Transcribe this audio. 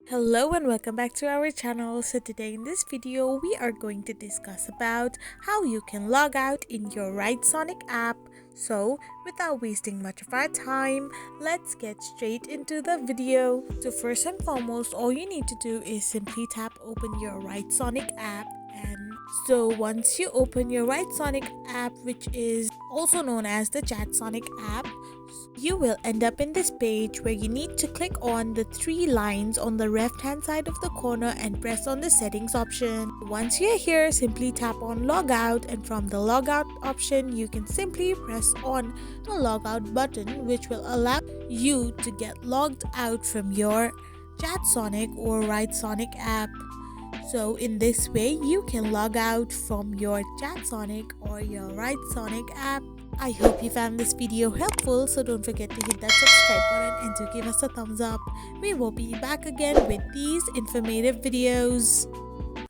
Hello and welcome back to our channel. So today in this video we are going to discuss about how you can log out in your WriteSonic app. So without wasting much of our time, let's get straight into the video. So first and foremost, all you need to do is simply tap open your WriteSonic app. And so once you open your WriteSonic app, which is also known as the ChatSonic app, you will end up in this page where you need to click on the three lines on the left hand side of the corner and press on the settings option. Once you're here, simply tap on logout, and from the logout option you can simply press on the logout button, which will allow you to get logged out from your ChatSonic or WriteSonic app. So in this way you can log out from your ChatSonic or your WriteSonic app. I hope you found this video helpful, so don't forget to hit that subscribe button and to give us a thumbs up. We will be back again with these informative videos.